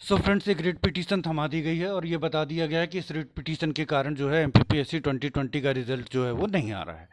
So friends, एक writ petition थमा दी गई है और ये बता दिया गया है कि इस रिट पिटीशन के कारण जो है एमपीपीएससी 2020 का रिजल्ट जो है वो नहीं आ रहा है।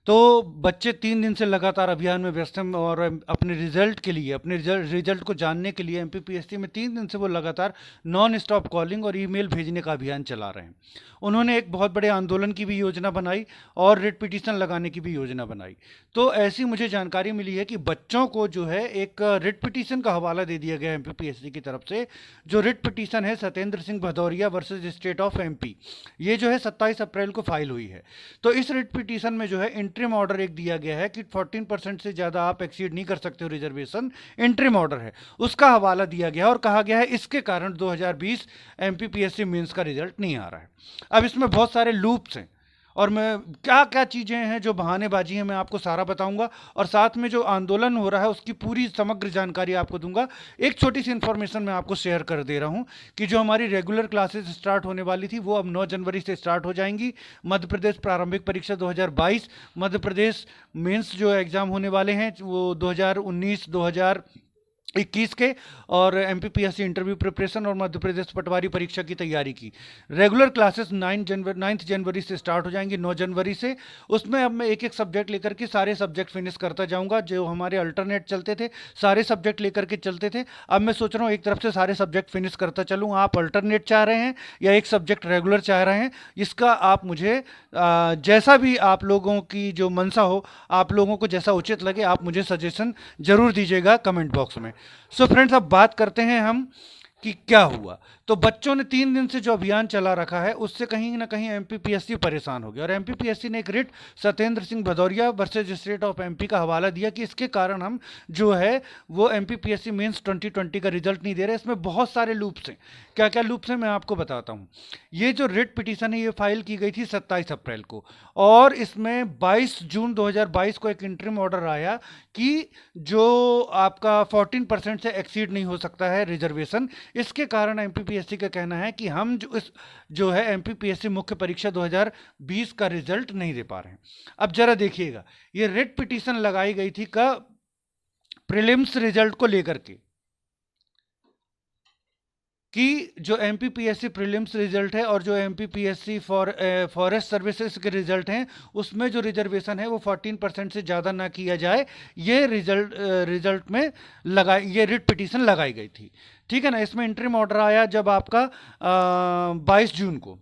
तो बच्चे 3 दिन से लगातार अभियान में व्यस्त हैं और अपने रिजल्ट के लिए, अपने रिजल्ट को जानने के लिए एमपीपीएससी में 3 दिन से वो लगातार नॉन स्टॉप कॉलिंग और ईमेल भेजने का अभियान चला रहे हैं। उन्होंने एक बहुत बड़े आंदोलन की भी योजना बनाई और रिट पिटीशन लगाने की भी योजना बनाई। तो ऐसी मुझे जानकारी मिली है कि बच्चों को जो है एक रिट पिटीशन का हवाला दे दिया गया है एमपीपीएससी की तरफ से। जो रिट पिटीशन है Satyendra Singh Bhadauria versus state of MP, ये जो है 27 अप्रैल को फाइल हुई है। तो इस रिट पिटीशन में जो है इंट्रिम ऑर्डर एक दिया गया है कि 14% से ज़्यादा आप एक्सीड नहीं कर सकते हो रिजर्वेशन, इंट्रिम ऑर्डर है, उसका हवाला दिया गया और कहा गया है इसके कारण 2020 एमपीपीएससी मेंस का रिजल्ट नहीं आ रहा है। अब इसमें बहुत सारे लूप्स हैं और मैं क्या क्या चीज़ें हैं जो बहानेबाजी हैं मैं आपको सारा बताऊंगा और साथ में जो आंदोलन हो रहा है उसकी पूरी समग्र जानकारी आपको दूंगा। एक छोटी सी इन्फॉर्मेशन मैं आपको शेयर कर दे रहा हूं कि जो हमारी रेगुलर क्लासेस स्टार्ट होने वाली थी वो अब 9 जनवरी से स्टार्ट हो जाएंगी। मध्य प्रदेश प्रारंभिक परीक्षा 2022, मध्य प्रदेश मेंस जो एग्ज़ाम होने वाले हैं वो 2019, 2021 के, और एमपीपीएससी इंटरव्यू प्रिपरेशन और मध्य प्रदेश पटवारी परीक्षा की तैयारी की रेगुलर क्लासेस 9 जनवरी से स्टार्ट हो जाएंगी, 9 जनवरी से। उसमें अब मैं एक एक सब्जेक्ट लेकर के सारे सब्जेक्ट फिनिश करता जाऊंगा। जो हमारे अल्टरनेट चलते थे सारे सब्जेक्ट लेकर के चलते थे, अब मैं सोच रहा हूँ एक तरफ से सारे सब्जेक्ट फिनिश करता चलूँ। आप अल्टरनेट चाह रहे हैं या एक सब्जेक्ट रेगुलर चाह रहे हैं, इसका आप मुझे जैसा भी आप लोगों की जो मनसा हो, आप लोगों को जैसा उचित लगे, आप मुझे सजेशन जरूर दीजिएगा कमेंट बॉक्स में। सो फ्रेंड्स, अब बात करते हैं हम कि क्या हुआ। तो बच्चों ने 3 दिन से जो अभियान चला रखा है उससे कहीं ना कहीं एमपीपीएससी परेशान हो गया और एमपीपीएससी ने एक writ Satyendra Singh Bhadauria versus state of MP का हवाला दिया कि इसके कारण हम जो है वो एमपीपीएससी मेंस 2020 का रिजल्ट नहीं दे रहे। इसमें बहुत सारे लूप्स हैं। क्या क्या लूप्स हैं मैं आपको बताता हूँ। ये जो रिट पिटीशन है ये फाइल की गई थी 27 अप्रैल को और इसमें 22 जून 2022 को एक इंटरिम ऑर्डर आया कि जो आपका 14% से एक्सीड नहीं हो सकता है रिजर्वेशन। इसके कारण एमपीपीएससी का कहना है कि हम जो है एमपीपीएससी मुख्य परीक्षा 2020 का रिजल्ट नहीं दे पा रहे हैं। अब जरा देखिएगा, ये रिट पिटीशन लगाई गई थी का प्रीलिम्स रिजल्ट को लेकर के कि जो एमपीपीएससी प्रीलिम्स रिजल्ट है और जो एमपीपीएससी फॉरेस्ट सर्विसेज के रिजल्ट हैं उसमें जो रिजर्वेशन है वो 14% से ज़्यादा ना किया जाए, ये रिजल्ट में ये रिट पिटीशन लगाई गई थी। ठीक है ना। इसमें इंटरिम ऑर्डर आया जब आपका 22 जून को।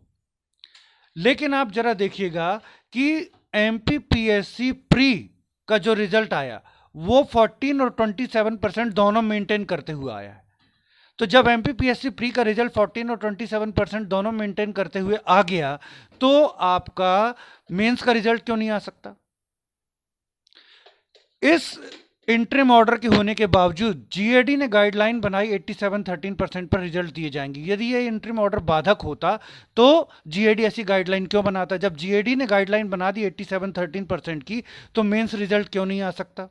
लेकिन आप जरा देखिएगा कि एमपीपीएससी प्री का जो रिजल्ट आया वो 14 और 27% दोनों मेंटेन करते हुए आया है। तो जब एमपीपीएससी प्री का रिजल्ट 14 और 27% दोनों मेंटेन करते हुए आ गया तो आपका मेंस का रिजल्ट क्यों नहीं आ सकता। इस इंटरिम ऑर्डर के होने के बावजूद जीएडी ने गाइडलाइन बनाई 87-13% पर रिजल्ट दिए जाएंगे। यदि ये इंटरिम ऑर्डर बाधक होता तो जीएडी ऐसी गाइडलाइन क्यों बनाता। जब जीएडी ने गाइडलाइन बना दी 87-13% की तो मेंस रिजल्ट क्यों नहीं आ सकता।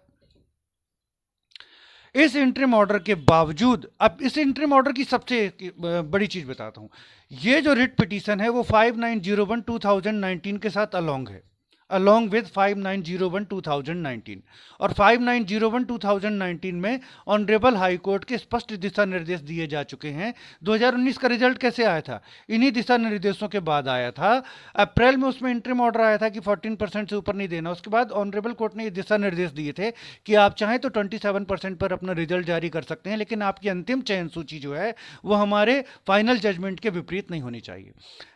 इस इंटरिम ऑर्डर के बावजूद, अब इस इंटरिम ऑर्डर की सबसे बड़ी चीज बताता हूं, ये जो रिट पिटीशन है वो 5901/2019 के साथ अलोंग है, along with 5901/2019 और 5901/2019 में ऑनरेबल हाई कोर्ट के स्पष्ट दिशा निर्देश दिए जा चुके हैं। 2019 का रिजल्ट कैसे आया था, इन्हीं दिशा निर्देशों के बाद आया था। अप्रैल में उसमें इंटरिम ऑर्डर आया था कि 14% से ऊपर नहीं देना। उसके बाद ऑनरेबल कोर्ट ने ये दिशा निर्देश दिए थे कि आप चाहें तो 27% पर अपना रिजल्ट जारी कर सकते हैं, लेकिन आपकी अंतिम चयन सूची जो है वो हमारे फाइनल जजमेंट के विपरीत नहीं होनी चाहिए।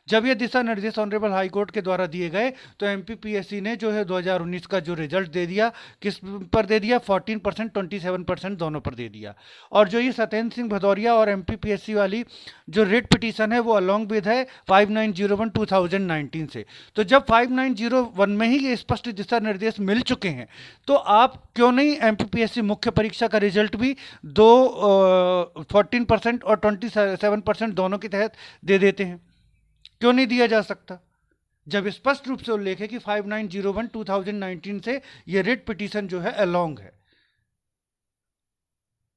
जब ये दिशा निर्देश ऑनरेबल हाई कोर्ट के द्वारा दिए गए तो एमपीपीएससी ने जो है 2019 का जो रिजल्ट दे दिया, किस पर दे दिया, 14%, 27% दोनों पर दे दिया। और जो ये सत्येंद्र सिंह भदौरिया और एमपीपीएससी वाली जो रिट पिटीशन है वो अलॉन्ग विद है 5901/2019 से। तो जब 5901 में ही ये स्पष्ट दिशा निर्देश मिल चुके हैं तो आप क्यों नहीं एमपीपीएससी मुख्य परीक्षा का रिजल्ट भी 14% और 27% दोनों के तहत दे देते हैं। क्यों नहीं दिया जा सकता जब स्पष्ट रूप से उल्लेख है कि 5901/2019 से ये रिट पिटीशन जो है अलोंग है।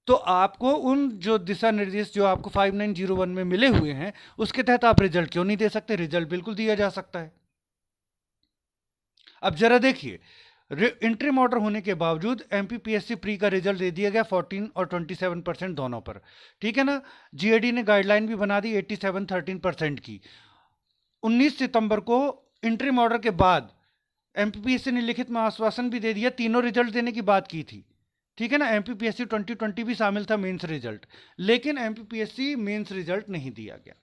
तो आपको उन जो दिशा निर्देश जो आपको 5901 में मिले हुए हैं उसके तहत आप रिजल्ट क्यों नहीं दे सकते। रिजल्ट बिल्कुल दिया जा सकता है। अब जरा देखिए, इंट्रीम ऑर्डर होने के बावजूद एमपीपीएससी प्री का रिजल्ट दे दिया गया 14 और 27% दोनों पर, ठीक है ना। जीएडी ने गाइडलाइन भी बना दी 87-13% की। 19 सितंबर को इंट्रीम ऑर्डर के बाद एमपीपीएससी ने लिखित में आश्वासन भी दे दिया, तीनों रिजल्ट देने की बात की थी, ठीक है ना। एमपीपीएससी 2020 भी शामिल था मेंस रिजल्ट, लेकिन एमपीपीएससी मेंस रिजल्ट नहीं दिया गया।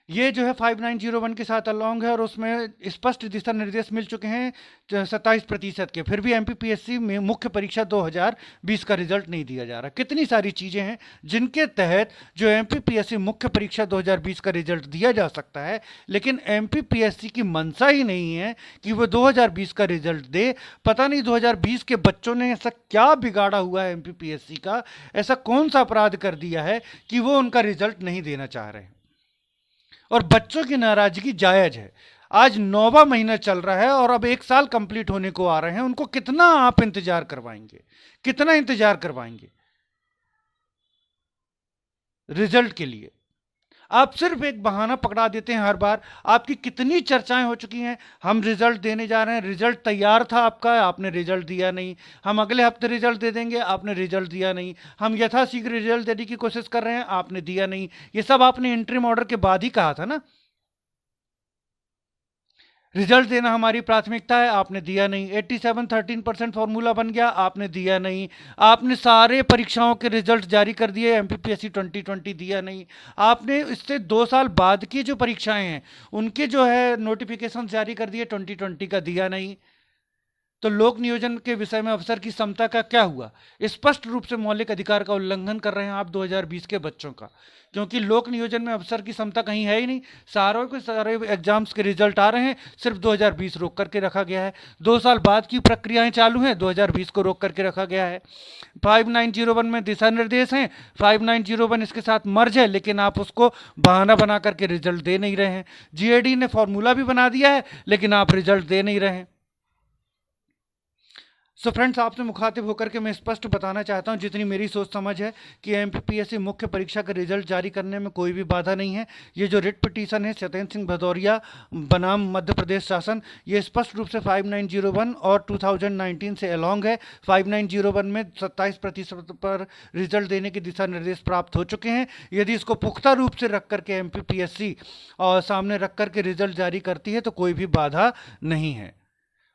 ये जो है 5901 के साथ अलॉन्ग है और उसमें स्पष्ट दिशा निर्देश मिल चुके हैं 27% के, फिर भी एमपीपीएससी में मुख्य परीक्षा 2020 का रिजल्ट नहीं दिया जा रहा। कितनी सारी चीजें हैं जिनके तहत जो एमपीपीएससी मुख्य परीक्षा 2020 का रिजल्ट दिया जा सकता है, लेकिन एमपीपीएससी की मंशा ही नहीं है कि वो 2020 का रिजल्ट दे। पता नहीं 2020 के बच्चों ने ऐसा क्या बिगाड़ा हुआ है एमपीपीएससी का, ऐसा कौन सा अपराध कर दिया है कि वो उनका रिजल्ट नहीं देना चाह रहे हैं। और बच्चों की नाराजगी जायज है। आज 9वां महीना चल रहा है और अब 1 साल कंप्लीट होने को आ रहे हैं, उनको कितना आप इंतजार करवाएंगे, कितना इंतजार करवाएंगे रिजल्ट के लिए। आप सिर्फ एक बहाना पकड़ा देते हैं हर बार। आपकी कितनी चर्चाएं हो चुकी हैं, हम रिजल्ट देने जा रहे हैं, रिजल्ट तैयार था आपका, आपने रिजल्ट दिया नहीं, हम अगले हफ्ते रिजल्ट दे देंगे, आपने रिजल्ट दिया नहीं, हम यथाशीघ्र रिजल्ट देने की कोशिश कर रहे हैं, आपने दिया नहीं। ये सब आपने इंटरिम ऑर्डर के बाद ही कहा था ना, रिजल्ट देना हमारी प्राथमिकता है, आपने दिया नहीं। 87-13% फॉर्मूला बन गया, आपने दिया नहीं। आपने सारे परीक्षाओं के रिजल्ट जारी कर दिए, एमपीपीएससी 2020 दिया नहीं। आपने इससे 2 साल बाद की जो परीक्षाएं हैं उनके जो है नोटिफिकेशन जारी कर दिए, 2020 का दिया नहीं। तो लोक नियोजन के विषय में अफसर की क्षमता का क्या हुआ? स्पष्ट रूप से मौलिक अधिकार का उल्लंघन कर रहे हैं आप 2020 के बच्चों का, क्योंकि लोक नियोजन में अफसर की क्षमता कहीं है ही नहीं। सारों के सारे एग्जाम्स के रिजल्ट आ रहे हैं, सिर्फ 2020 रोक करके रखा गया है। 2 साल बाद की प्रक्रियाएं चालू हैं, 2020 को रोक करके रखा गया है। 5901 में दिशा निर्देश हैं, 5901 इसके साथ मर्ज है, लेकिन आप उसको बहाना बना करके रिजल्ट दे नहीं रहे हैं। जीएडी ने फॉर्मूला भी बना दिया है, लेकिन आप रिजल्ट दे नहीं रहे हैं। सो फ्रेंड्स, आपसे मुखातिब होकर के मैं स्पष्ट बताना चाहता हूं, जितनी मेरी सोच समझ है कि एमपीपीएससी मुख्य परीक्षा का रिजल्ट जारी करने में कोई भी बाधा नहीं है। ये जो रिट पिटीशन है सत्येंद्र सिंह भदौरिया बनाम मध्य प्रदेश शासन, ये स्पष्ट रूप से 5901 और 2019 से अलॉन्ग है। 5901 में 27% पर रिजल्ट देने के दिशा निर्देश प्राप्त हो चुके हैं। यदि इसको पुख्ता रूप से रख करके एमपीपीएससी और सामने रख करके रिजल्ट जारी करती है तो कोई भी बाधा नहीं है।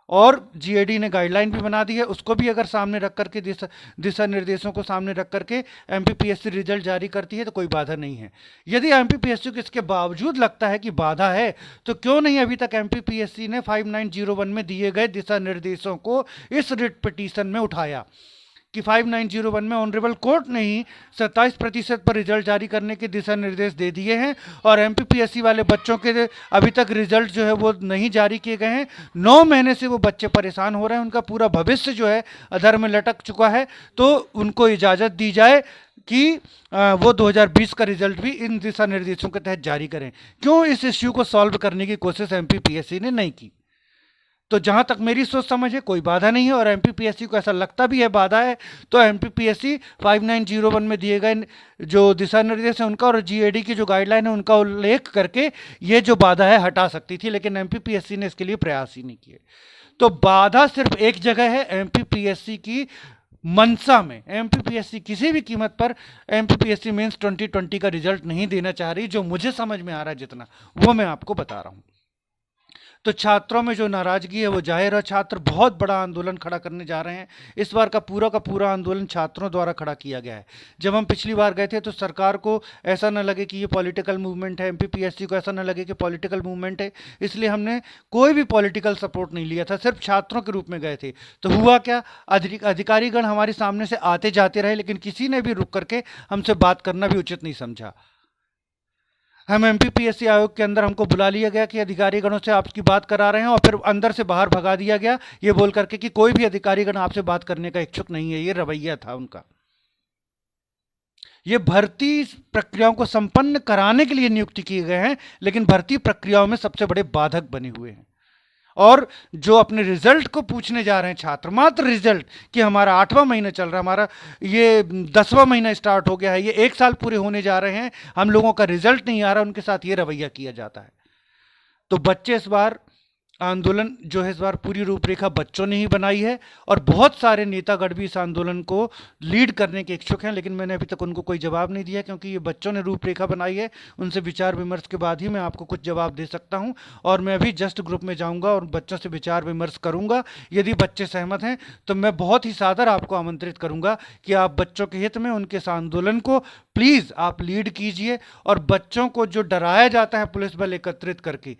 और जीएडी ने गाइडलाइन भी बना दी है, उसको भी अगर सामने रख करके दिशा निर्देशों को सामने रख करके एमपीपीएससी रिजल्ट जारी करती है तो कोई बाधा नहीं है। यदि एमपीपीएससी को इसके बावजूद लगता है कि बाधा है, तो क्यों नहीं अभी तक एमपीपीएससी ने 5901 में दिए गए दिशा निर्देशों को इस रिट पिटीशन में उठाया कि 5901 में ऑनरेबल कोर्ट ने ही 27% पर रिजल्ट जारी करने के दिशा निर्देश दे दिए हैं और एमपीपीएससी वाले बच्चों के अभी तक रिजल्ट जो है वो नहीं जारी किए गए हैं। 9 महीने से वो बच्चे परेशान हो रहे हैं, उनका पूरा भविष्य जो है अधर में लटक चुका है। तो उनको इजाज़त दी जाए कि वो 2020 का रिजल्ट भी इन दिशा निर्देशों के तहत जारी करें। क्यों इस इश्यू को सॉल्व करने की कोशिश एमपीपीएससी ने नहीं की? तो जहां तक मेरी सोच समझ है कोई बाधा नहीं है, और एमपीपीएससी को ऐसा लगता भी है बाधा है, तो एमपीपीएससी 5901 में दिए गए जो दिशा निर्देश है उनका और जीएडी की जो गाइडलाइन है उनका उल्लेख करके ये जो बाधा है हटा सकती थी, लेकिन एमपीपीएससी ने इसके लिए प्रयास ही नहीं किए। तो बाधा सिर्फ एक जगह है, एमपीपीएससी की मंशा में। एमपीपीएससी किसी भी कीमत पर एमपीपीएससी मेंस 2020 का रिजल्ट नहीं देना चाह रही, जो मुझे समझ में आ रहा है जितना, वो मैं आपको बता रहा हूं। तो छात्रों में जो नाराजगी है वो जाहिर है, छात्र बहुत बड़ा आंदोलन खड़ा करने जा रहे हैं। इस बार का पूरा आंदोलन छात्रों द्वारा खड़ा किया गया है। जब हम पिछली बार गए थे तो सरकार को ऐसा न लगे कि ये पॉलिटिकल मूवमेंट है, एमपीपीएससी को ऐसा न लगे कि पॉलिटिकल मूवमेंट है, इसलिए हमने कोई भी पॉलिटिकल सपोर्ट नहीं लिया था, सिर्फ छात्रों के रूप में गए थे। तो हुआ क्या, अधिकारीगण हमारे सामने से आते जाते रहे, लेकिन किसी ने भी रुक करके हमसे बात करना भी उचित नहीं समझा। हम एमपीपीएससी आयोग के अंदर हमको बुला लिया गया कि अधिकारीगणों से आपकी बात करा रहे हैं, और फिर अंदर से बाहर भगा दिया गया ये बोल करके कि कोई भी अधिकारीगण आपसे बात करने का इच्छुक नहीं है। ये रवैया था उनका। ये भर्ती प्रक्रियाओं को संपन्न कराने के लिए नियुक्ति किए गए हैं, लेकिन भर्ती प्रक्रियाओं में सबसे बड़े बाधक बने हुए हैं। और जो अपने रिजल्ट को पूछने जा रहे हैं छात्र, मात्र रिजल्ट, कि हमारा 8वां महीना चल रहा है, हमारा ये 10वां महीना स्टार्ट हो गया है, ये 1 साल पूरे होने जा रहे हैं, हम लोगों का रिजल्ट नहीं आ रहा, उनके साथ ये रवैया किया जाता है। तो बच्चे इस बार आंदोलन जो है इस बार पूरी रूपरेखा बच्चों ने ही बनाई है और बहुत सारे नेतागण भी इस आंदोलन को लीड करने के इच्छुक हैं, लेकिन मैंने अभी तक उनको कोई जवाब नहीं दिया क्योंकि ये बच्चों ने रूपरेखा बनाई है। उनसे विचार विमर्श के बाद ही मैं आपको कुछ जवाब दे सकता हूं और मैं अभी जस्ट ग्रुप में जाऊंगा और बच्चों से विचार विमर्श करूंगा। यदि बच्चे सहमत हैं तो मैं बहुत ही सादर आपको आमंत्रित करूंगा कि आप बच्चों के हित में उनके इस आंदोलन को प्लीज़ आप लीड कीजिए और बच्चों को जो डराया जाता है पुलिस बल एकत्रित करके,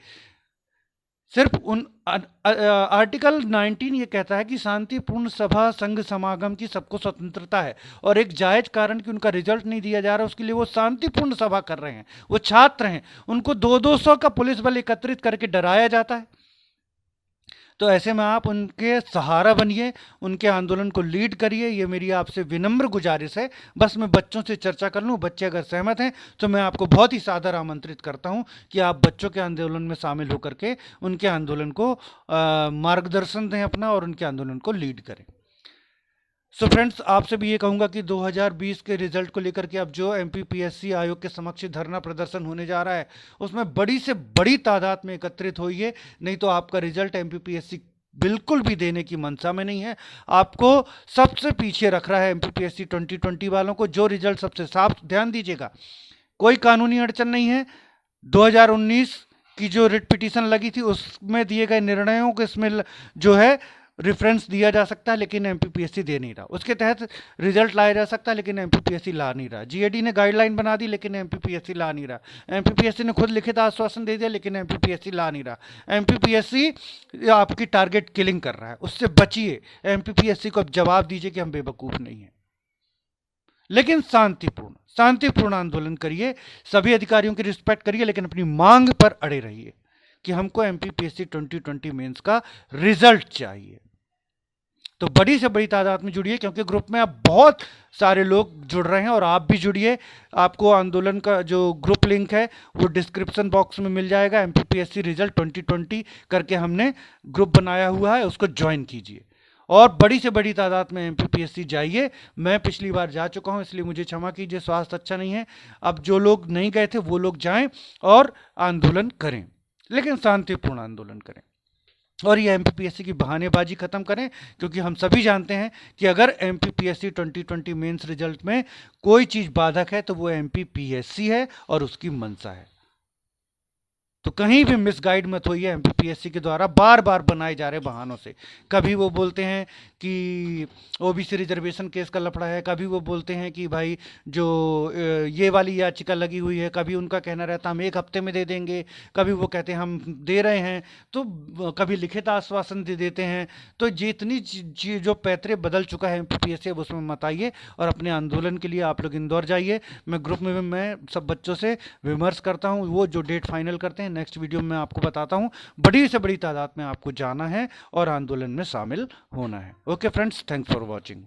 सिर्फ उन आर्टिकल 19 ये कहता है कि शांतिपूर्ण सभा संघ समागम की सबको स्वतंत्रता है और एक जायज कारण कि उनका रिजल्ट नहीं दिया जा रहा उसके लिए वो शांतिपूर्ण सभा कर रहे हैं, वो छात्र हैं, उनको 200 का पुलिस बल एकत्रित करके डराया जाता है। तो ऐसे में आप उनके सहारा बनिए, उनके आंदोलन को लीड करिए, ये मेरी आपसे विनम्र गुजारिश है। बस मैं बच्चों से चर्चा कर लूँ, बच्चे अगर सहमत हैं तो मैं आपको बहुत ही सादर आमंत्रित करता हूं कि आप बच्चों के आंदोलन में शामिल होकर के उनके आंदोलन को मार्गदर्शन दें अपना और उनके आंदोलन को लीड करें। सो फ्रेंड्स, आपसे भी ये कहूँगा कि 2020 के रिजल्ट को लेकर के अब जो एमपीपीएससी आयोग के समक्ष धरना प्रदर्शन होने जा रहा है उसमें बड़ी से बड़ी तादाद में एकत्रित होइए, नहीं तो आपका रिजल्ट एमपीपीएससी बिल्कुल भी देने की मंशा में नहीं है। आपको सबसे पीछे रख रहा है एमपीपीएससी 2020 वालों को। जो रिजल्ट सबसे साफ, ध्यान दीजिएगा, कोई कानूनी अड़चन नहीं है। 2019 की जो रिट पिटीशन लगी थी उसमें दिए गए निर्णयों को इसमें जो है रेफरेंस दिया जा सकता है, लेकिन एमपीपीएससी दे नहीं रहा। उसके तहत रिजल्ट लाया जा सकता है लेकिन एमपीपीएससी ला नहीं रहा। जीएडी ने गाइडलाइन बना दी लेकिन एमपीपीएससी ला नहीं रहा। एमपीपीएससी ने खुद लिखित आश्वासन दे दिया लेकिन एमपीपीएससी ला नहीं रहा। एमपीपीएससी आपकी टारगेट किलिंग कर रहा है, उससे बचिए। एमपीपीएससी को अब जवाब दीजिए कि हम बेवकूफ़ नहीं हैं, लेकिन शांतिपूर्ण आंदोलन करिए, सभी अधिकारियों की रिस्पेक्ट करिए, लेकिन अपनी मांग पर अड़े रहिए कि हमको एमपीपीएससी 2020 मेंस का रिजल्ट चाहिए। तो बड़ी से बड़ी तादाद में जुड़िए क्योंकि ग्रुप में अब बहुत सारे लोग जुड़ रहे हैं और आप भी जुड़िए। आपको आंदोलन का जो ग्रुप लिंक है वो डिस्क्रिप्शन बॉक्स में मिल जाएगा। एमपीपीएससी रिजल्ट 2020 करके हमने ग्रुप बनाया हुआ है, उसको ज्वाइन कीजिए और बड़ी से बड़ी तादाद में एमपीपीएससी जाइए। मैं पिछली बार जा चुका हूं इसलिए मुझे क्षमा कीजिए, स्वास्थ्य अच्छा नहीं है। अब जो लोग नहीं गए थे वो लोग जाएं और आंदोलन करें, लेकिन शांतिपूर्ण आंदोलन करें और ये एमपीपीएससी की बहानेबाजी खत्म करें, क्योंकि हम सभी जानते हैं कि अगर एमपीपीएससी 2020 मेंस रिजल्ट में कोई चीज़ बाधक है तो वो एमपीपीएससी है और उसकी मंशा है। तो कहीं भी मिसगाइड मत होइए एमपीपीएससी के द्वारा बार बार बनाए जा रहे बहानों से। कभी वो बोलते हैं कि ओबीसी रिजर्वेशन केस का लफड़ा है, कभी वो बोलते हैं कि भाई जो ये वाली याचिका लगी हुई है, कभी उनका कहना रहता हम 1 हफ्ते में दे देंगे, कभी वो कहते हैं हम दे रहे हैं, तो कभी लिखित आश्वासन दे देते हैं। तो जितनी जो पैतरे बदल चुका है एमपीपीएससी, अब उसमें मत आइए और अपने आंदोलन के लिए आप लोग इंदौर जाइए। मैं ग्रुप में मैं सब बच्चों से विमर्श करता हूँ, वो जो डेट फाइनल करते हैं नेक्स्ट वीडियो में आपको बताता हूं। बड़ी से बड़ी तादाद में आपको जाना है और आंदोलन में शामिल होना है। Okay friends, thanks for watching.